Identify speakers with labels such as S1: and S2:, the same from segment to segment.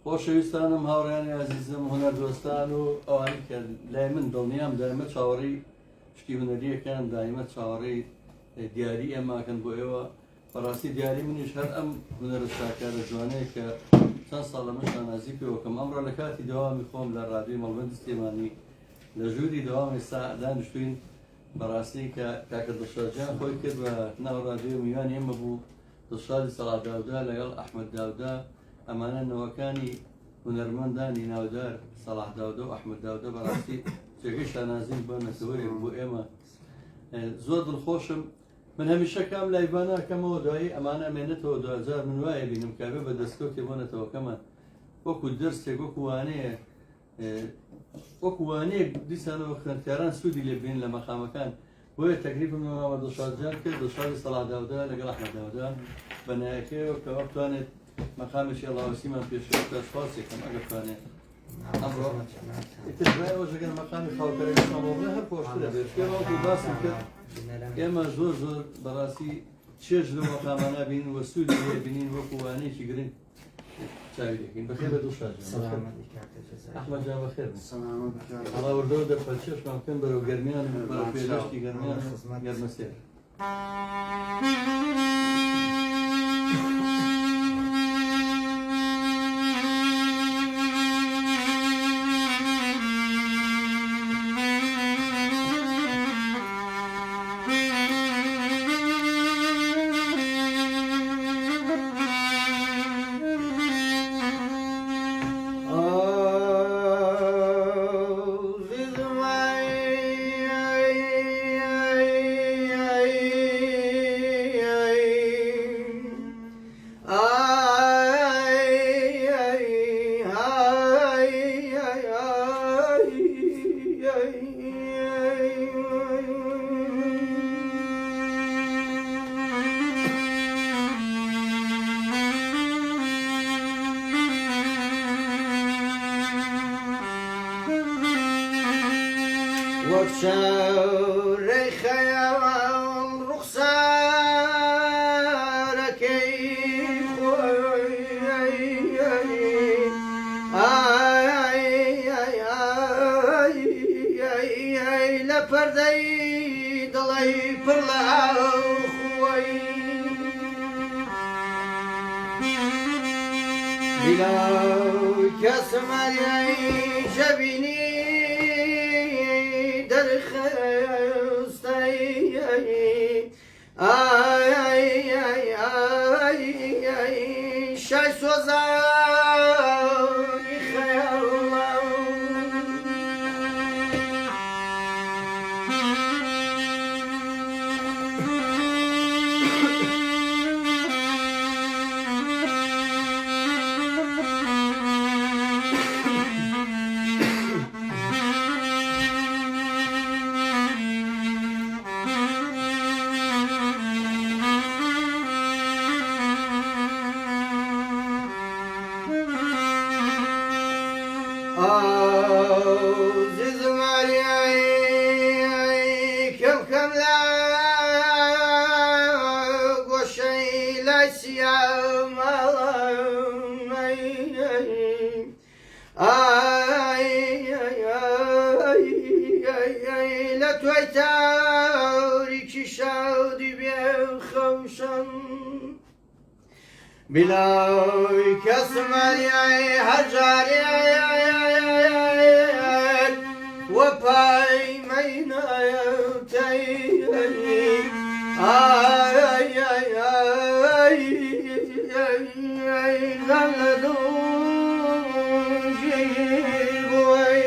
S1: خۆشەویستانم هاوڕێیانی عەزیزم هونەردۆستان و ئەوانی کە لای من دڵنیام دائمە چاوەڕێی شتی هونەریەکان دائمە چاوەڕێی دیاری ئێماکەن بۆ ئێوە بەڕاستی دیاری منیش هەر ئەم هونەرە چاکارە جوانەیە کە چەند ساڵە منشان نازی پێوەکەم ئەمڕۆ لە کاتی دەوامی خۆم لە ڕادیۆی مەڵبەند سلێمانی لە ژووری دەوام ئێستا دانیشتوین بەڕاستی کە کاکە دڵشادجان خۆی کرد بە ناو ڕادیۆ میوانی ئێمە بوو دڵشادی سەڵات داودا لەگەڵ ئەحمەد داودا ئەمانە نەوەکانی هونەرمەندانی ناودار سەڵاح داودا و ئەحمەد داودا بەڕاستی جێگەی شانازیم بۆ نەتەوەیەک بۆ ئێمە زۆر دڵخۆشم. من هەمیشە کام لایڤانە ئەکەمەوە دوایی ئەمانە مێنێتەوە 2000 من وایە بینم کابێ بە دەستکەوتێ بۆ نەتەوەکەمە وەکو دەرسێک وەکو وانەیە دیسانەوە خوێندکاران سوودی لێ بین لە مەقامەکان بۆیە تەکلیفم لەماوە دڵشادجان کرد دڵشادی سەڵاح داودا لەگەڵ ئەحمەد داودا بەنایەکەیەوە کەوا بتوانێت مەقامێکی ئەڵاوسیمان پێشکەش سپاسێکم ئەگەر بتوانێت ئەمڕۆ ئەوەژەگەن مەقامی خاڵکەرەکەمەوە هەر خۆشترە بێت پێوەکو باسم کرد ئێمە زۆر زۆر بەڕاستی چێژ لەو مەقامانە بین وە سوودی لێ بینین وەکو وانەیەکی گرنگ چاوی دەکەین بەخێر بە دڵشادجان ئەحمەد جان بەخێر هەڵاوردەوە دەرپەچێشمان بکەن بەرەو گەرمیان بەرەو پێداشتی گەرمیان گەرمەسێر
S2: وەک شەورەی خەیاڵ ڕوخسارەکەی خۆی لە پەردەی دڵی پڕ لە ئاوخۆی بیلاو کەسمەریای شەبینی شای سۆزانی خەیاڵە کەمکەم لە گۆشەی لای لە توی تاریکی شاودی بێ خەوشەم بلاوی کەسمەریای هەرجارێت وە پایمەینەتەی لەم لە دوژی بووی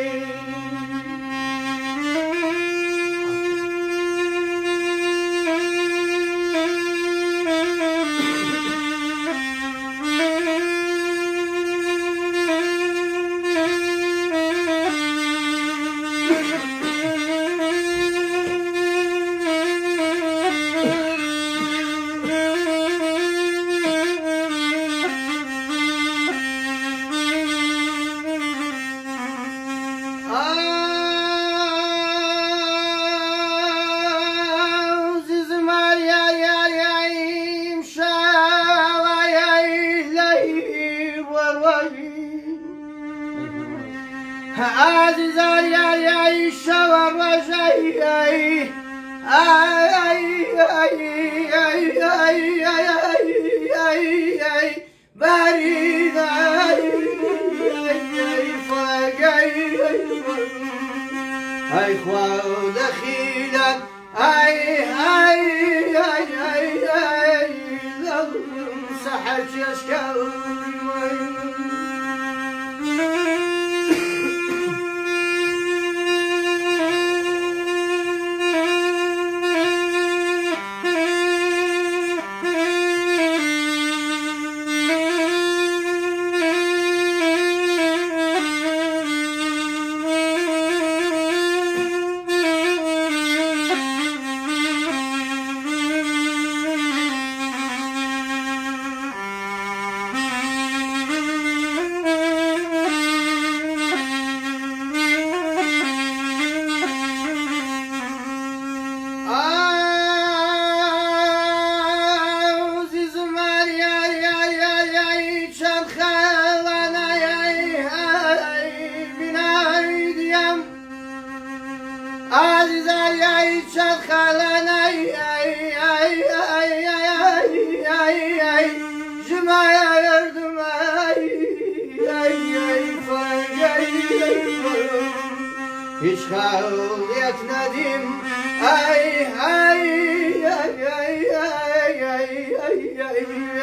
S2: والله عزیزان یاری شەوە ڕۆژەی ای خوا دخیلت سحر hiç kavlet nedim ay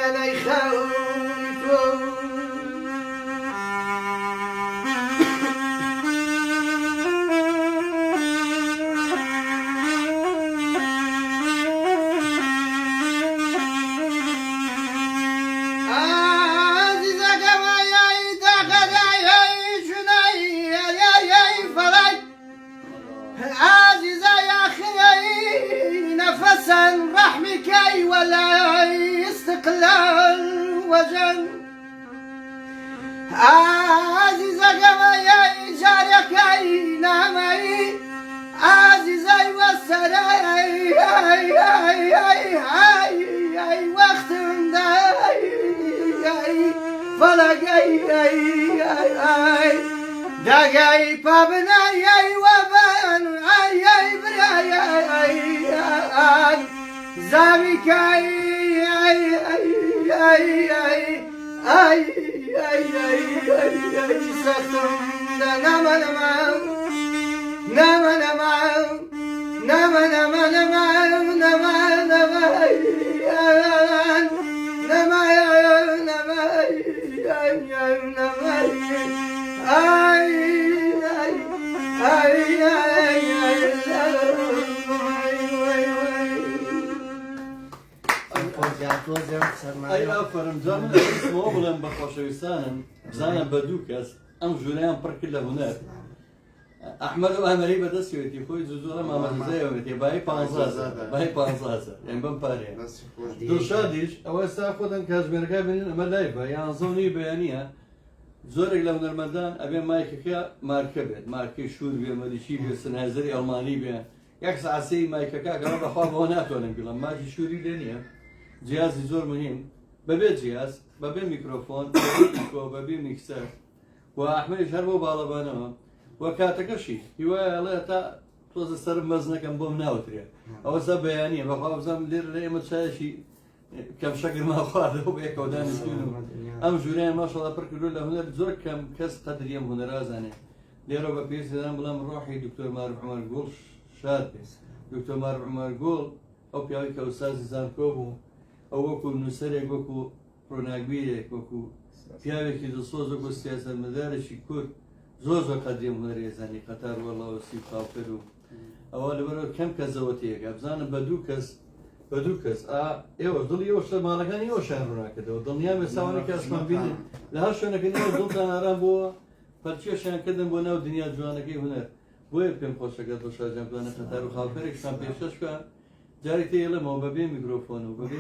S2: alay kavlet ولا استقلال وجن عزيزة قمايا جارك نامي عزيزة والسراي وقت فلقي دقي بابناي وبان براي زامك سختم نام
S1: ئەی ئافرم جامن ئەوە بڵێم بە خۆشەویستانم بزانم بە دوو کەس ئەم ژووریان پڕ کرد لە هونەر ئەحمەد و ئەمەری بەدەستیوێتی خۆی زۆرە مامەزایەوێتی بای 15 یان بەم پارەیە دڵشادیش ئەوە ئێستا خۆتن کاتژمێرەکە بینن ئەمە لای بە یانزەونی بەیانیە زۆرێک لە هونەرمەندان ئەبێ مایکەکە مارکە بێت مارکەی شور بێ مەریشی بێ سنایزەری ئەڵمانی بێ یەک سعسەی مایکەکە گەڕە بەخوا بەوە ناتوانن بڵم ماکی شووری لێ نییە جیازی زۆر مهم بەبێ جیاز بەبێ میکرۆفۆن بەبێ میکسەر و ئەحمەدیش هەر بۆ باڵەبانەوە وە کاتەکەشی هیوایەڵێ تا تۆزە سەرم بەز نەکەم بۆم ناوترێ ئەوە سە بەیانیە بەخوا بزانم لێر لە ئێمە چایشی کەم شەگرما خواردەوە بە یەکەودانستون ئەم ژووریان ماشەڵڵا پڕ کردو لە هونەر زۆر کەم کەس قەدریەم هونەرازانێ لێرە بە پێویستدان بڵام ڕۆحی دکتۆر ماروح عومەر گوڵ شاد بێ دکتۆر ماروح عومەر گوڵ ئەو پیاوەی کە ئوستازی زانکۆ بوو ئەو وەکو نووسەرێک وەکو ڕۆناگبیرێک وەکو پیاوێکی دڵسۆز وەکو سیاسەتمەدارێکی کورد زۆر قەدریم هونەری ێزانی قەتار وەڵڵاوە سی خاڵکەر و ئەوە لەبەرەوە کەم کەسەوە تێگە بزانم بە دوو کەس ئێوە دڵی ئەوە شتە ماڵەکانی ئەوشان ڕووناکردەوە دڵنیام ێساوانی کەسمان بینن لە هەر شوێنەکەنیەوە دڵتان ئارام بووە پەرچێشیان کردن بۆ ناو دنیا جوانەکەی هونەر بۆیە پێم خۆشەکە دڵشادیان بزانە قەتار و خاڵکەرێکشان پێشکەش بکە جارێک تێڵێمەوە بەبێ میکرۆفۆن و بەبێ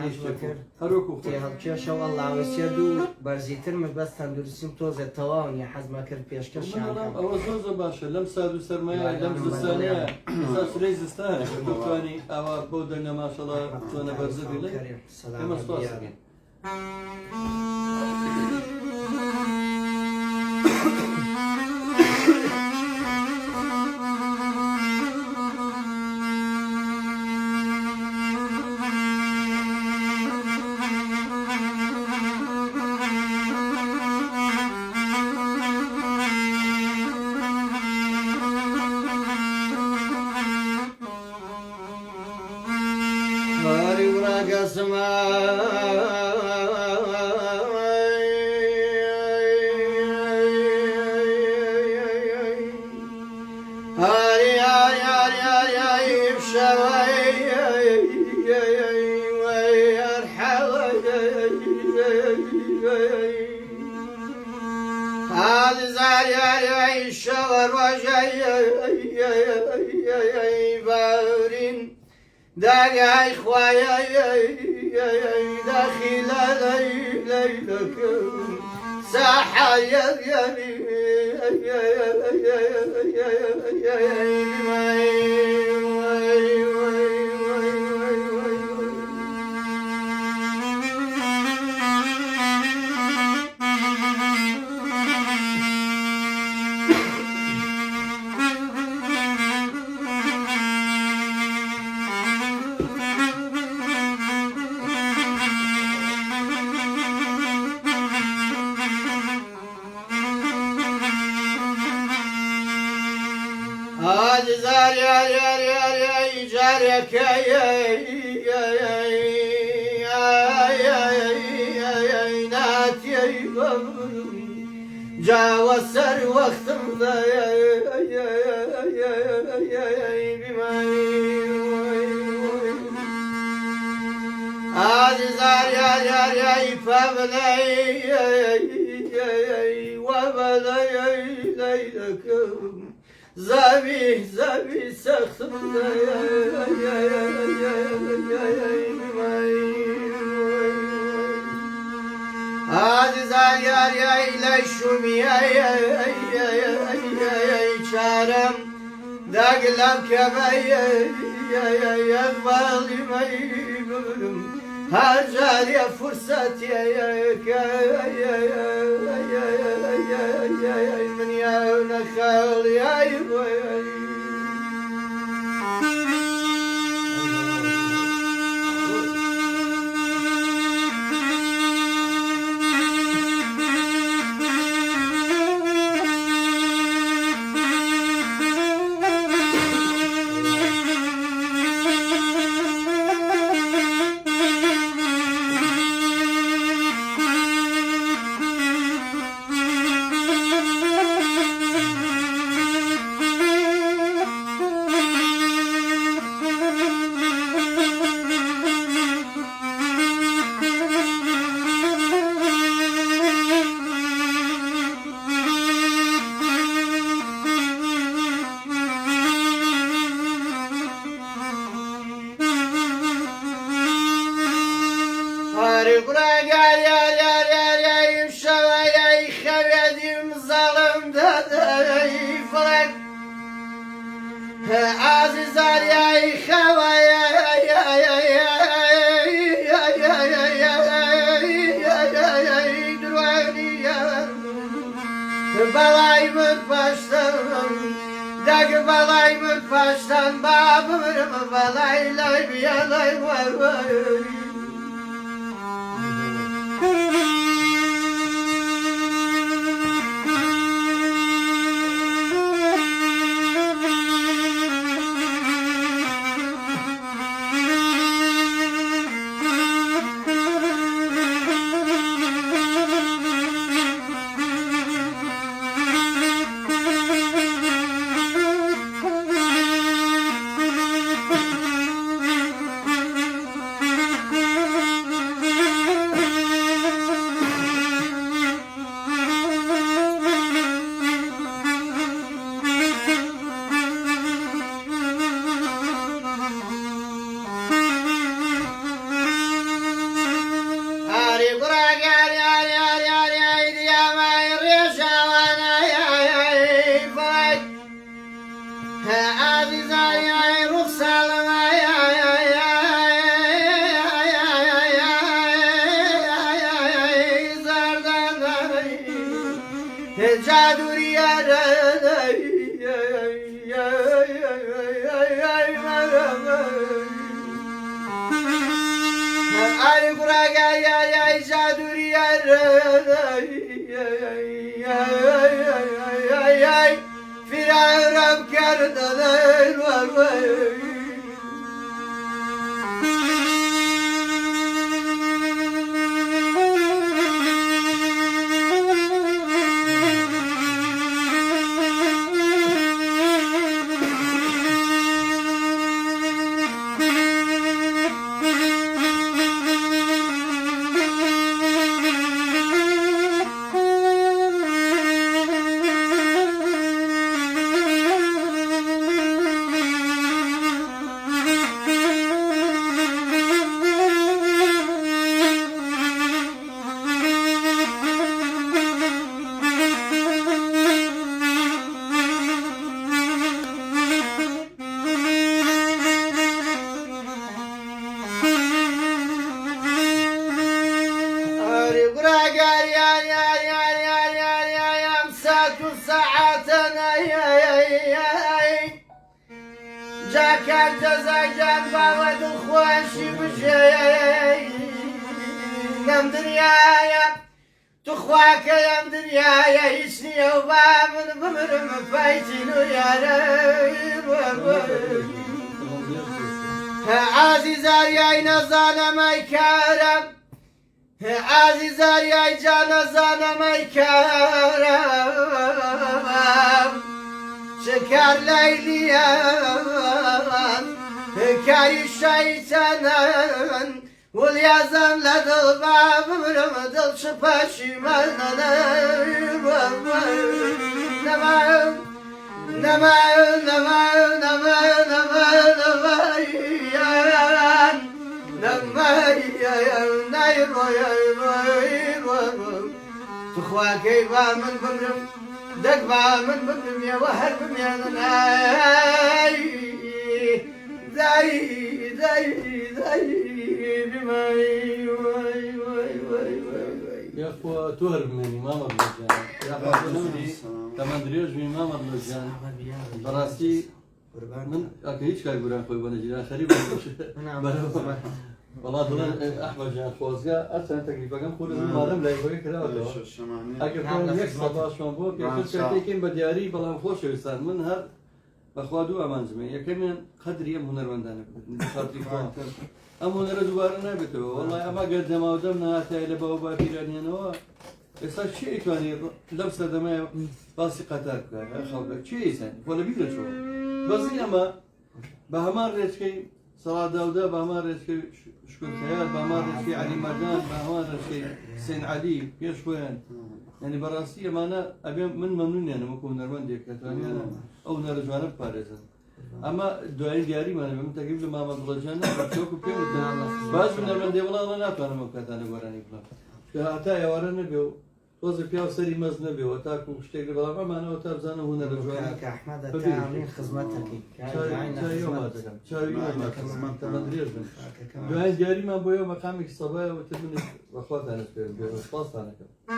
S1: هەروەکو
S3: هەڵکێشەوە ئەڵاوەسیێت و بەرزیتر مەبەست تەندروستیم تۆزێت تەواو نیە حەزما کرد پێشکەشیان
S1: ئەوە زۆر باشە لەم ساد و سەرمایە لەم زستانەیە سرەی زستانە بتوانی ئاوا بۆ دەنگە ماشەڵڵا تۆنە بەرزەبی لێ ئێمە سپاس دەکەین.
S2: زاري شور وجاي بارين داعي خوايا داخل ليلك ساحة جاوز سر وقتم زار يا فبلي وبلي ليلك زبي سختم زار يا لشومي شارم داقلم كبي يقبل ما يقبلم هرجال يا فرصتي من يا نخال يا Balay mutfaştan, dag balay mutfaştan, babamın balay lay bir yalay var var. Firarım kerdeler var var. ساعات ساعاتنا جاك الجزاجان باود الخواشي بجي نم دنيايا تخواك يا دنيايا يسني وبامن بمرم فايتينو يا ريب عزيزار يا نزانا ما يكرم عزيزار يا جانا زانا ما يكرم شكر ليليان كاري الشيطان واليازم لدى الباب مرمد الشفاشي مالنا نما نما نما نما نما نما تخوا كيفا من بمرم دقبا من بمرم يا وهر بميانا زي بماي
S1: يا اخوة تهرب مني ما مبلغ كمان دريوش من ما مبلغ براسي من هیچ کاری برای خوی بنجیدن خریب والله دلن احمد جان خوزگا اصلا تقریبا کم خود مادم لایبایی کرده بود اگر کنم یک صبح شام بود که خود شرطی کم بدیاری بلام خوش شویستان من هر بخوادو امان زمین یکی من قدری ام هنرمندانه بود خاطری خواه ام هنر دوباره نبیده والله اما قد جماعتم نه تایل با با پیرانی نوا اصلا چی کنی لبس دمه باسی قطار کرد خالق چی ایسان ولی بیدر شو بازی اما به همان رشته صلاة داوودة به همان رشته شكر خيال به همان رشته علي مردان به همان رشته حسين علي پیش وين يعني براسي ما أنا أبي من ممنون يعني مكون نرمان ديك يعني أنا أو نرجوانا باريزن أما دعاء دياري ما أنا بمتقبل ما مبلغنا بشوف كيف بعض من نرمان دي والله أنا أتوانا مكتانا براني بلا حتى يا ورنا بيو توزي بيو سري مزنا بيو أتاكم اشتغل بلا ما أنا وتابزانا هو نرجوانا
S3: كأحمد تعاونين خدمتك
S1: شاي يوم هذا شاي يوم هذا كمان دريج من دعاء دياري ما بيو مقامك الصباح وتبني وأخوات أنا بيو خلاص أنا كم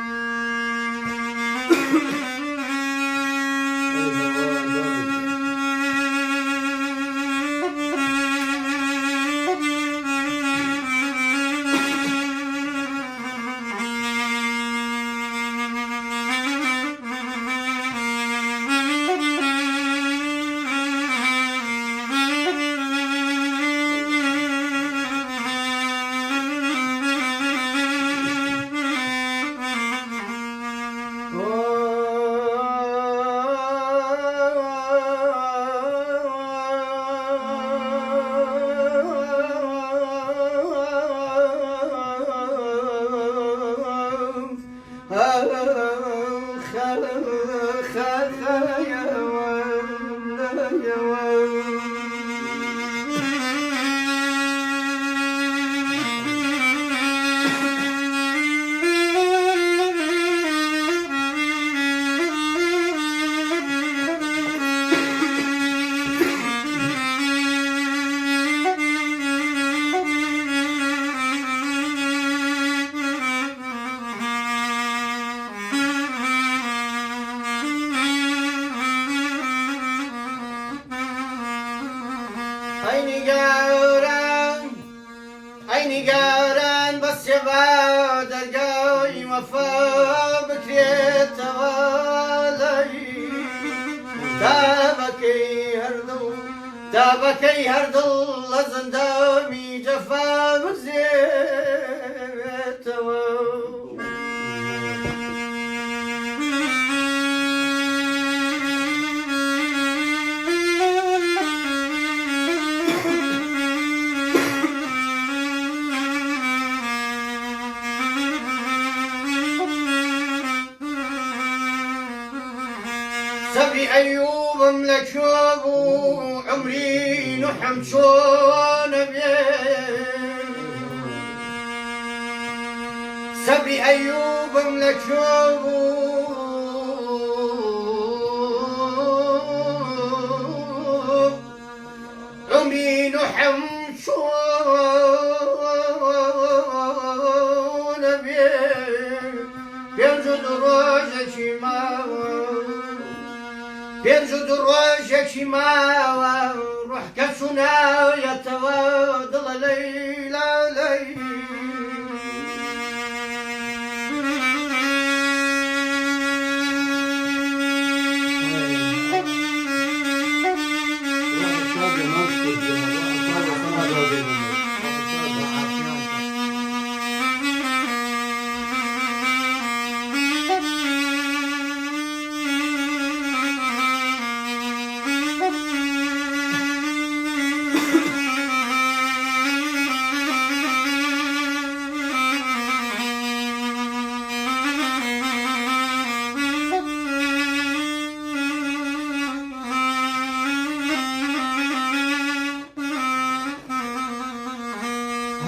S2: عيني قارن بس يبعد القوي وفا بكريت والي تابكي هردو لزندامي جفا بزيت سبي أيوب ملكوب وعمري نحم شون سبي أيوب ملكوب عمري نحم شون بينجد روجة شمال پێنج و دوو ڕۆژێکی ماوە ڕوحکە چووناویەتەوە دڵە لەیلا لەی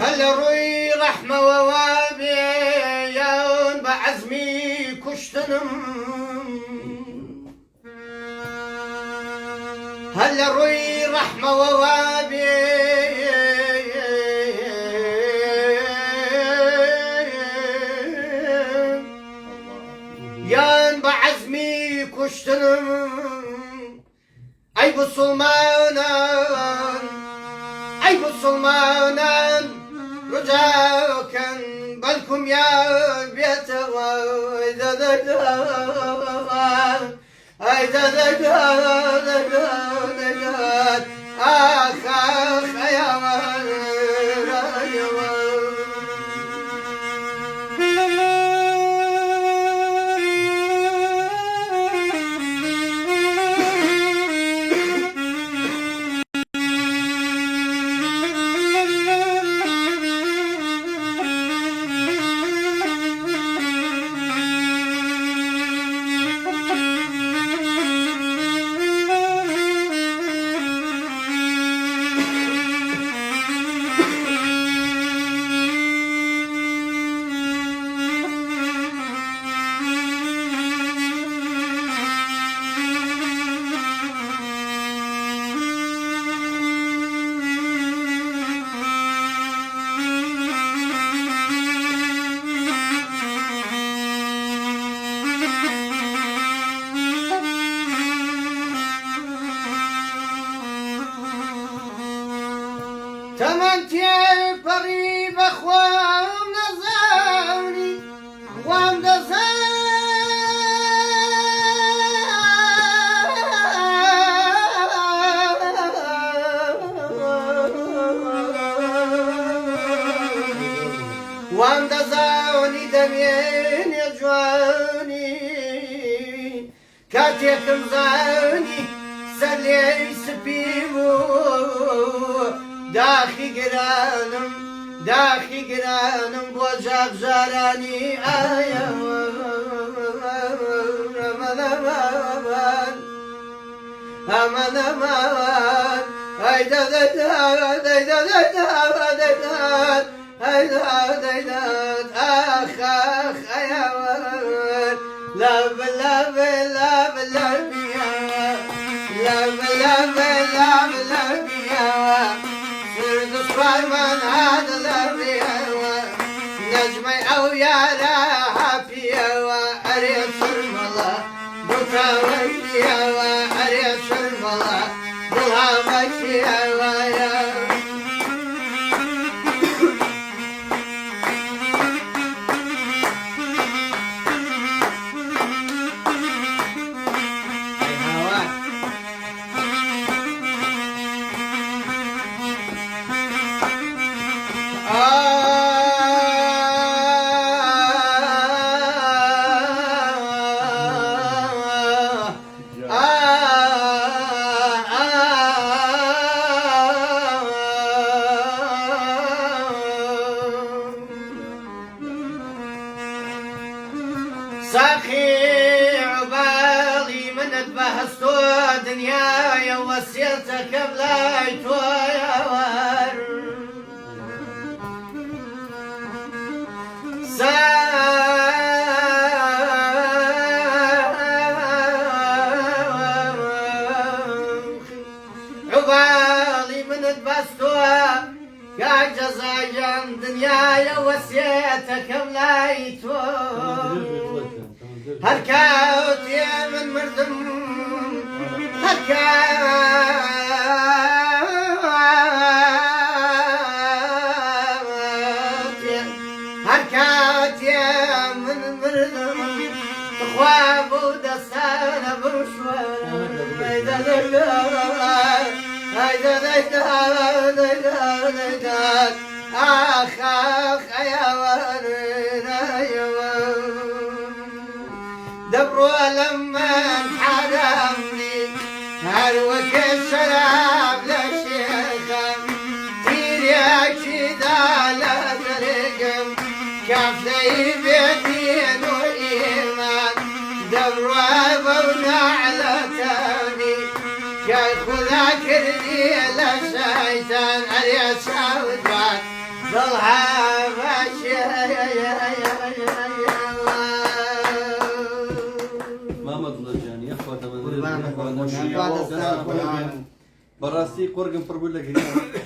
S2: هل روي رحمة ووابي يون بعزمي كشتنم هل روي رحمة ووابي يون بعزمي كشتنم أي بصلمانا أي بصلمانا رجاكن بلكم يا بيت وإذا ذكرت إذا ذكرت آخ آخ يا تمنتي بري بخوام نزاني وام دزاني دمين يا جواني كاتيكم زاني سلي سبيبو داخي قرانم بوجاق جاراني آيا أمان أمان هيدا آخ آخ يا لا بلا بلا بلا بيا لا بلا بلا بلا بيا سرد صفايمان هذا الرياوة نجمي أو يا راحة فيها أريد شرملا بكرة وياوة أريد شرملا ضلها مشيها يا ساخي عبالي من بهستو دنياي وسيرتك بلايتو يا ور عبالي من بهستو يا جزايا دنياي وسيرتك بلايتو هركاوت يا من مردم هركاتي من مردم تخواب ودستانا برشوان هيدا آخ يا ورنا دبروا لما حرمني هروك السلام للشيخة تيريك شدا لدرقم كافي بيتين وإيمان دبروا بونا على تاني كاخذ كردي للشيطان علي سودان ضلها ماشي
S1: براسي قرقم فربول لك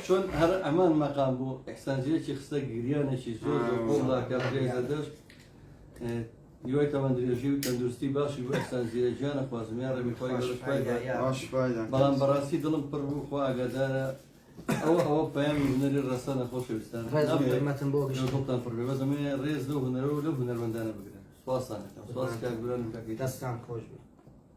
S1: شون هر امان مقام بو احسان جيشي خصك جريانه شي زوز والله كافري زادش يوي تمن دريجي تندرستي باشي بو احسان جيجان خوازم يا ربي خوي
S2: باش فايدة
S1: بلان براسي دلم فربو خوا قداره او فهم من الرسانه خوش بستان
S3: رزق حرمتن بوقش
S1: نقطه فربو بس من ريز له هنرو له هنر مندانه بقرا سواس كان قران كاكي
S3: دستان خوش